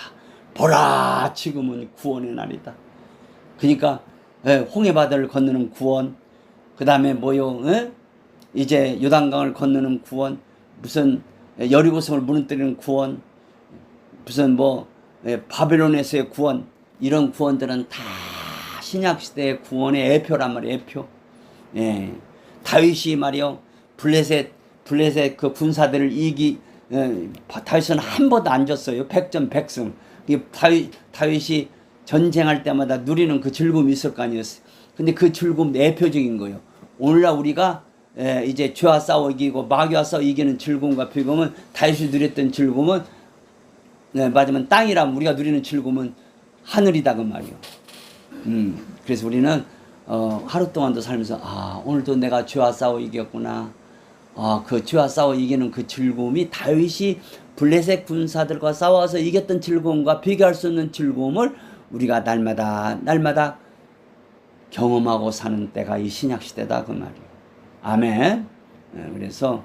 보라, 지금은 구원의 날이다. 그러니까 홍해바다를 건너는 구원, 그 다음에 뭐요? 이제 요단강을 건너는 구원, 무슨 여리고성을 무너뜨리는 구원, 무슨 뭐 바벨론에서의 구원, 이런 구원들은 다 신약 시대의 구원의 애표란 말이에요. 애표. 예. 다윗이 말이요, 블레셋 그 군사들을 다윗은 한 번도 안 졌어요. 100전 100승. 다윗이 전쟁할 때마다 누리는 그 즐거움이 있을 거 아니었어요. 근데 그 즐거움 대표적인 거예요. 오늘날 우리가 이제 죄와 싸워 이기고 마귀와 싸워 이기는 즐거움과 비교하면 다윗이 누렸던 즐거움은 맞으면 땅이라면 우리가 누리는 즐거움은 하늘이다 그 말이에요. 그래서 우리는 하루 동안도 살면서 오늘도 내가 죄와 싸워 이겼구나. 그 죄와 싸워 이기는 그 즐거움이 다윗이 블레셋 군사들과 싸워서 이겼던 즐거움과 비교할 수 없는 즐거움을 우리가 날마다 경험하고 사는 때가 이 신약 시대다 그 말이에요. 아멘. 그래서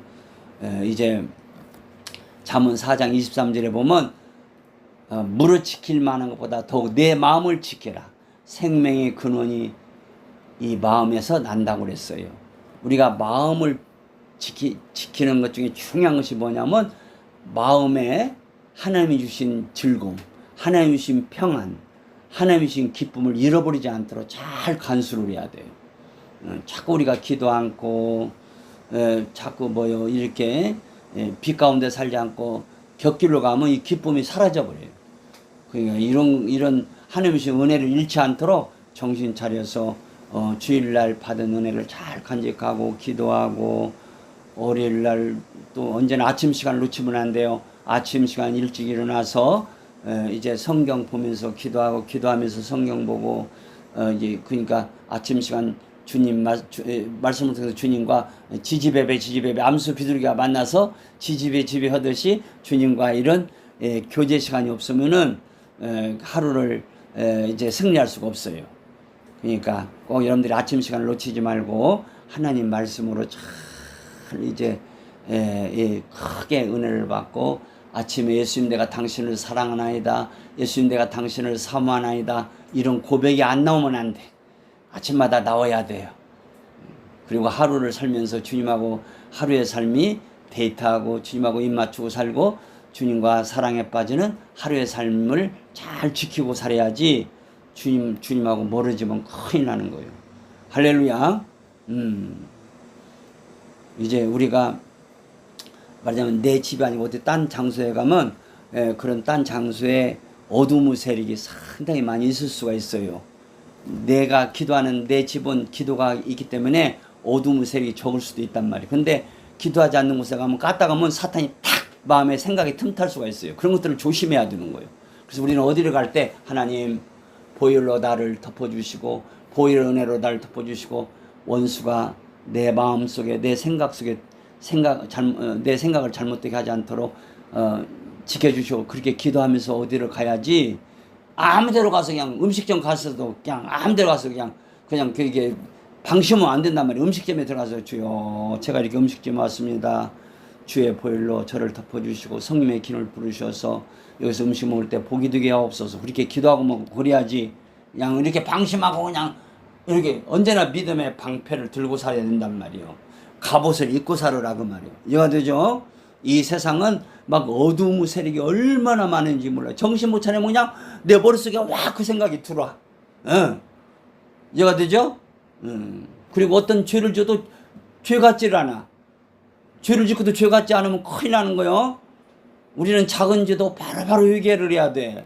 이제 잠언 4장 23절에 보면 물을 지킬 만한 것보다 더욱 내 마음을 지켜라. 생명의 근원이 이 마음에서 난다고 그랬어요. 우리가 마음을 지키는 것 중에 중요한 것이 뭐냐면 마음에 하나님이 주신 즐거움, 하나님이 주신 평안, 하나님이 주신 기쁨을 잃어버리지 않도록 잘 간수를 해야 돼요. 자꾸 우리가 기도 않고 자꾸 뭐요 이렇게 빛 가운데 살지 않고 곁길로 가면 이 기쁨이 사라져 버려요. 그러니까 이런 하나님이 주신 은혜를 잃지 않도록 정신 차려서 주일날 받은 은혜를 잘 간직하고 기도하고 월요일날 또 언제나 아침 시간을 놓치면 안 돼요. 아침 시간 일찍 일어나서 이제 성경 보면서 기도하면서 성경 보고 이제 그러니까 아침 시간 주님 말씀을 통해서 주님과 지지배배 암수 비둘기가 만나서 지지배 하듯이 주님과 이런 교제 시간이 없으면은 하루를 이제 승리할 수가 없어요. 그러니까 꼭 여러분들이 아침 시간을 놓치지 말고 하나님 말씀으로 잘 이제 크게 은혜를 받고 아침에 예수님 내가 당신을 사랑하나이다, 예수님 내가 당신을 사모하나이다, 이런 고백이 안 나오면 안 돼. 아침마다 나와야 돼요. 그리고 하루를 살면서 주님하고 하루의 삶이 데이트하고 주님하고 입 맞추고 살고 주님과 사랑에 빠지는 하루의 삶을 잘 지키고 살아야지 주님하고 멀어지면 큰일 나는 거예요. 할렐루야. 이제 우리가 말하자면 내 집이 아니고 어디 딴 장소에 가면 그런 딴 장소에 어둠의 세력이 상당히 많이 있을 수가 있어요. 내가 기도하는 내 집은 기도가 있기 때문에 어둠의 세력이 적을 수도 있단 말이에요. 근데 기도하지 않는 곳에 가면 가면 사탄이 탁 마음에 생각이 틈탈 수가 있어요. 그런 것들을 조심해야 되는 거예요. 그래서 우리는 어디를 갈 때 하나님 보혈로 나를 덮어주시고 보혈 은혜로 나를 덮어주시고 원수가 내 마음 속에 내 생각 속에 내 생각을 잘못되게 하지 않도록 지켜주시고 그렇게 기도하면서 어디를 가야지 아무데로 가서 그냥 음식점 가서도 그냥 아무데로 가서 그냥 그게 방심하면 안 된단 말이에요. 음식점에 들어가서 주여 제가 이렇게 음식점에 왔습니다. 주의 보혈로 저를 덮어주시고 성님의 기름을 부르셔서 여기서 음식 먹을 때 복이 되게 하옵소서. 그렇게 기도하고 먹고 그래야지 그냥 이렇게 방심하고 그냥 이렇게 언제나 믿음의 방패를 들고 살아야 된단 말이에요. 갑옷을 입고 살으라 그 말이에요. 이해가 되죠? 이 세상은 막 어두움 세력이 얼마나 많은지 몰라요. 정신 못 차리면 그냥 내 머릿속에 와 그 생각이 들어와. 이해가 되죠? 그리고 어떤 죄를 져도 죄 같지를 않아. 죄를 짓고도 죄 같지 않으면 큰일 나는 거요. 우리는 작은 죄도 바로바로 회개를 해야 돼.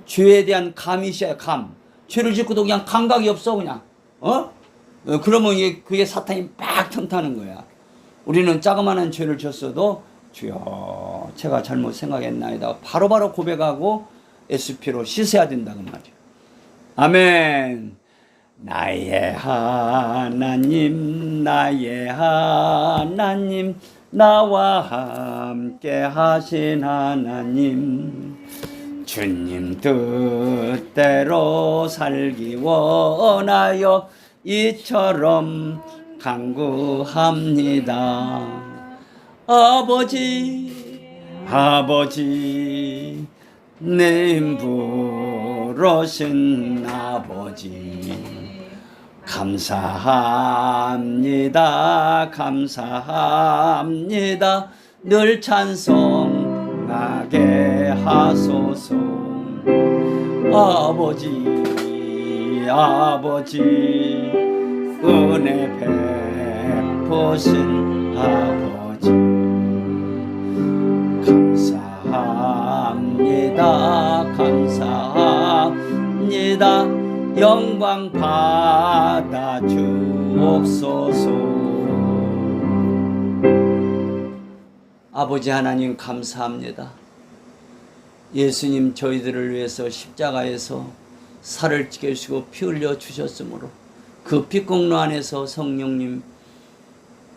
죄에 대한 감이 있어야 감. 죄를 짓고도 그냥 감각이 없어 그냥. 그러면 그게 사탄이 막 틈타는 거야. 우리는 자그마한 죄를 졌어도 주여 제가 잘못 생각했나이다. 바로바로 고백하고 SP로 씻어야 된다고 말이야. 아멘. 나의 하나님 나의 하나님 나와 함께 하신 하나님 주님 뜻대로 살기 원하여 이처럼 간구합니다. 아버지 내 부르신 아버지 감사합니다. 늘 찬송하게 하소서. 아버지 은혜 베푸신 아버지 감사합니다. 영광 받아 주옵소서. 아버지 하나님 감사합니다. 예수님 저희들을 위해서 십자가에서 살을 찢겨주시고 피 흘려 주셨으므로 그 피공로 안에서 성령님을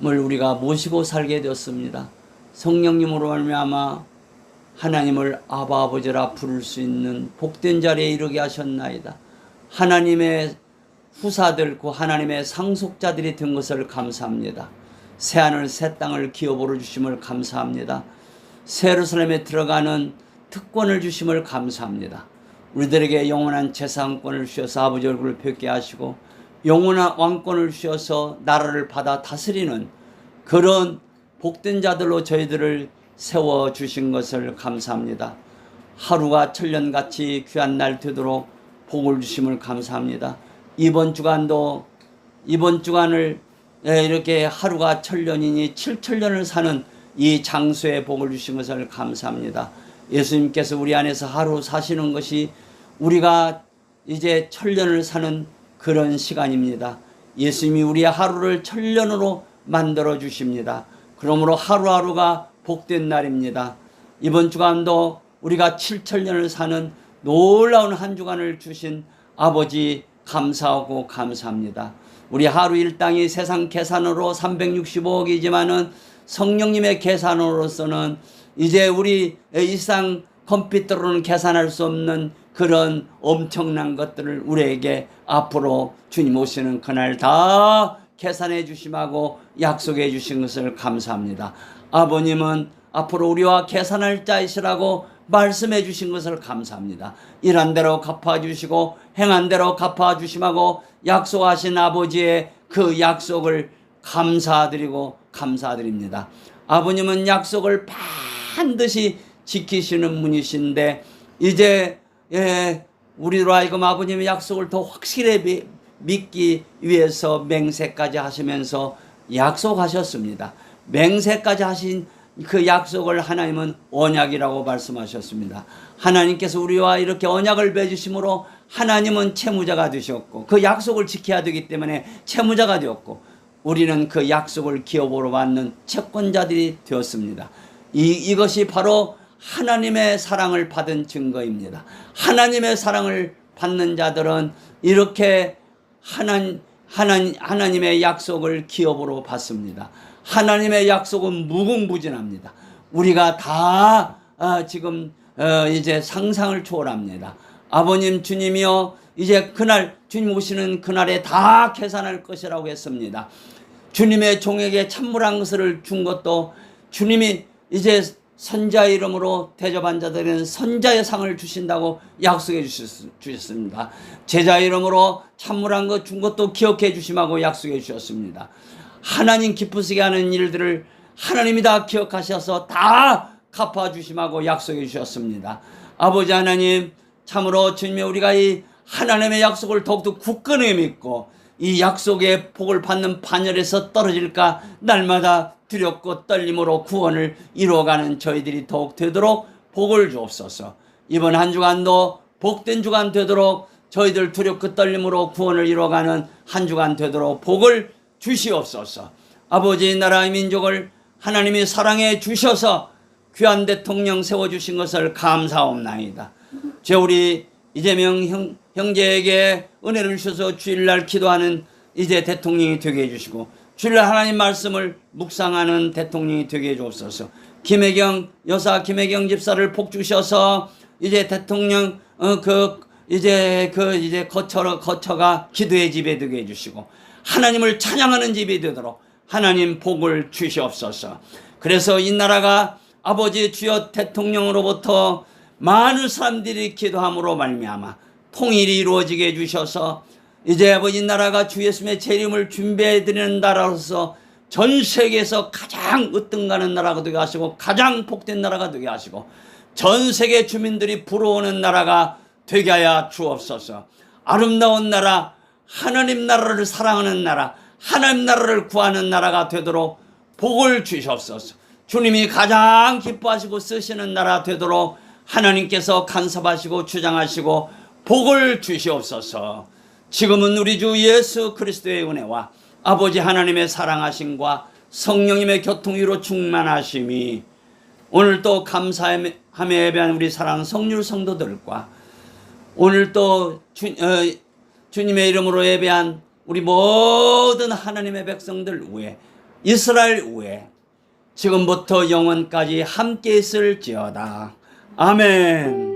우리가 모시고 살게 되었습니다. 성령님으로 말미암아 하나님을 아바 아버지라 부를 수 있는 복된 자리에 이르게 하셨나이다. 하나님의 후사들 그 하나님의 상속자들이 된 것을 감사합니다. 새하늘 새 땅을 기업으로 주심을 감사합니다. 새 예루살렘에 들어가는 특권을 주심을 감사합니다. 우리들에게 영원한 재산권을 주셔서 아버지 얼굴을 뵙게 하시고 영원한 왕권을 주셔서 나라를 받아 다스리는 그런 복된 자들로 저희들을 세워주신 것을 감사합니다. 하루가 천년같이 귀한 날 되도록 복을 주심을 감사합니다. 이번 주간을 이렇게 하루가 천년이니 7천년을 사는 이 장소에 복을 주신 것을 감사합니다. 예수님께서 우리 안에서 하루 사시는 것이 우리가 이제 천년을 사는 그런 시간입니다. 예수님이 우리의 하루를 천년으로 만들어 주십니다. 그러므로 하루하루가 복된 날입니다. 이번 주간도 우리가 7천년을 사는 놀라운 한 주간을 주신 아버지 감사하고 감사합니다. 우리 하루 일당이 세상 계산으로 365억이지만은 성령님의 계산으로서는 이제 우리 일상 컴퓨터로는 계산할 수 없는 그런 엄청난 것들을 우리에게 앞으로 주님 오시는 그날 다 계산해 주심하고 약속해 주신 것을 감사합니다. 아버님은 앞으로 우리와 계산할 자이시라고 말씀해 주신 것을 감사합니다. 일한 대로 갚아주시고 행한 대로 갚아주심하고 약속하신 아버지의 그 약속을 감사드립니다. 아버님은 약속을 반드시 지키시는 분이신데 이제 우리로 하여금 아버님의 약속을 더 확실히 믿기 위해서 맹세까지 하시면서 약속하셨습니다. 맹세까지 하신 그 약속을 하나님은 언약이라고 말씀하셨습니다. 하나님께서 우리와 이렇게 언약을 맺으심으로 하나님은 채무자가 되셨고 그 약속을 지켜야 되기 때문에 채무자가 되었고 우리는 그 약속을 기업으로 받는 채권자들이 되었습니다. 이것이 바로 하나님의 사랑을 받은 증거입니다. 하나님의 사랑을 받는 자들은 이렇게 하나님의 약속을 기업으로 받습니다. 하나님의 약속은 무궁무진합니다. 우리가 다 지금 이제 상상을 초월합니다. 아버님 주님이여, 이제 그날 주님 오시는 그날에 다 계산할 것이라고 했습니다. 주님의 종에게 찬물한 것을 준 것도 주님이 이제 선자 이름으로 대접한 자들은 선자의 상을 주신다고 약속해 주셨습니다. 제자 이름으로 찬물한 것 준 것도 기억해 주심하고 약속해 주셨습니다. 하나님 기쁘시게 하는 일들을 하나님이 다 기억하셔서 다 갚아주심하고 약속해 주셨습니다. 아버지 하나님, 참으로 주님의 우리가 이 하나님의 약속을 더욱더 굳건히 믿고 이 약속의 복을 받는 반열에서 떨어질까 날마다 두렵고 떨림으로 구원을 이루어가는 저희들이 더욱 되도록 복을 주옵소서. 이번 한 주간도 복된 주간 되도록 저희들 두렵고 떨림으로 구원을 이루어가는 한 주간 되도록 복을 주시옵소서. 아버지 나라의 민족을 하나님이 사랑해 주셔서 귀한 대통령 세워주신 것을 감사옵나이다. 제 우리 이재명 형제에게 은혜를 주셔서 주일날 기도하는 이제 대통령이 되게 해주시고 주일날 하나님 말씀을 묵상하는 대통령이 되게 해주옵소서. 김혜경 여사 김혜경 집사를 복 주셔서 이제 대통령 이제 거처가 기도의 집에 되게 해주시고 하나님을 찬양하는 집이 되도록 하나님 복을 주시옵소서. 그래서 이 나라가 아버지 주여 대통령으로부터 많은 사람들이 기도함으로 말미암아 통일이 이루어지게 해주셔서 이제 아버지 나라가 주 예수님의 재림을 준비해드리는 나라로서 전 세계에서 가장 으뜸가는 나라가 되게 하시고 가장 복된 나라가 되게 하시고 전 세계 주민들이 부러워하는 나라가 되게 하여 주옵소서. 아름다운 나라, 하나님 나라를 사랑하는 나라, 하나님 나라를 구하는 나라가 되도록 복을 주시옵소서. 주님이 가장 기뻐하시고 쓰시는 나라 되도록 하나님께서 간섭하시고 주장하시고 복을 주시옵소서. 지금은 우리 주 예수 그리스도의 은혜와 아버지 하나님의 사랑하심과 성령님의 교통위로 충만하심이 오늘 또 감사함에 예배한 우리 사랑하는 성률 성도들과 오늘 또 주님의 이름으로 예배한 우리 모든 하나님의 백성들 위에 이스라엘 위에 지금부터 영원까지 함께 있을지어다. 아멘.